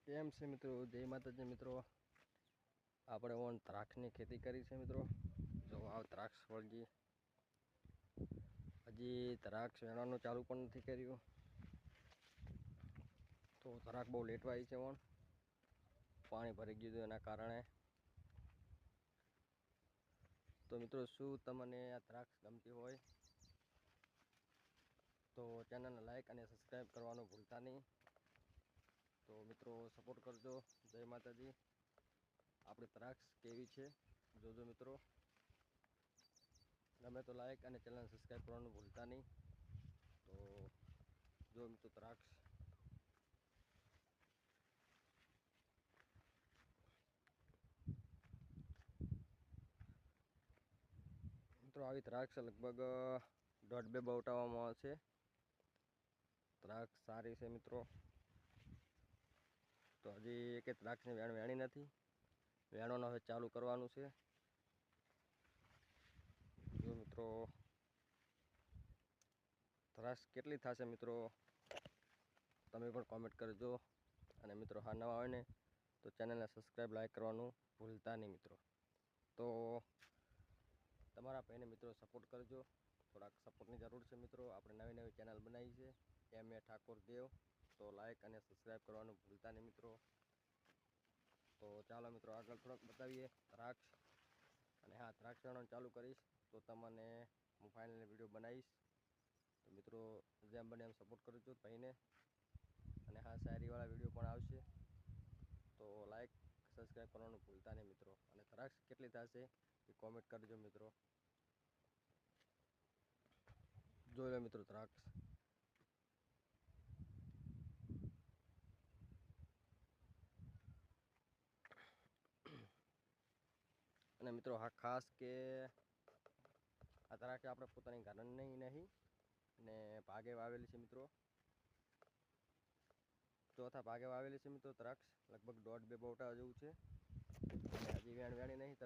કેમ છે મિત્રો? જય માતાજી મિત્રો. આપણે ઓન દ્રાક્ષની ખેતી કરી છે મિત્રો. જો આ દ્રાક્ષ વળગી હજી દ્રાક્ષ વેણવાનું ચાલુ પણ નથી કર્યું. તો દ્રાક્ષ બહુ લેટવાઈ છે ઓન પાણી ભરી ગયું હતું એના કારણે. તો મિત્રો શું તમને આ દ્રાક્ષ ગમતી હોય તો ચેનલને લાઈક અને સબસ્ક્રાઈબ કરવાનું ભૂલતા નહીં. તો મિત્રો સપોર્ટ કરજો. જય માતાજી. આપણી દ્રાક્ષ કેવી છે જોજો મિત્રો. ગમે તો લાઈક અને ચેનલ સબસ્ક્રાઈબ કરવાનું ભૂલતા નહીં. તો જો મિત્રો દ્રાક્ષ મિત્રો આવી દ્રાક્ષ લગભગ 1.5-2 બોટાવામાં આવશે. દ્રાક્ષ સારી છે મિત્રો. તો હજી એક દ્રાક્ષની વેણી નથી. વેણવાનું હવે ચાલુ કરવાનું છે. જો મિત્રો દ્રાક્ષ કેટલી થશે મિત્રો તમે પણ કોમેન્ટ કરજો. અને મિત્રો હા નવા હોય ને તો ચેનલને સબસ્ક્રાઈબ લાઈક કરવાનું ભૂલતા નહીં મિત્રો. તો તમારા ભાઈને મિત્રો સપોર્ટ કરજો. થોડાક સપોર્ટની જરૂર છે મિત્રો. આપણે નવી નવી ચેનલ બનાવી છે એમ એ ઠાકોર દેવ. તો લાઈક અને સબસ્ક્રાઈબ કરવાનું ભૂલતા નહીં મિત્રો. તો ચાલો મિત્રો આગળ થોડોક બતાવીએ દ્રાક્ષ. અને હા દ્રાક્ષ વેણવાનું ચાલુ કરીશ તો તમને હું ફાઇનલ વિડીયો બનાવીશ. તો મિત્રો જેમ બને એમ સપોર્ટ કરજો ભાઈને. અને હા શાયરીવાળા વિડીયો પણ આવશે. તો લાઈક સબસ્ક્રાઈબ કરવાનું ભૂલતા નહીં મિત્રો. અને દ્રાક્ષ કેટલી થશે એ કોમેન્ટ કરજો મિત્રો. જોઈ લો મિત્રો દ્રાક્ષ. અને મિત્રો હા ખાસ કે આ દ્રાક્ષ આપણે પોતાની ઘરની નહીં ને ભાગે વાવેલી છે મિત્રો. ચોથા ભાગે વાવેલી છે મિત્રો દ્રાક્ષ. લગભગ 1.5-2 બોટા જેવું છે. અને હજી વેણી નહીં.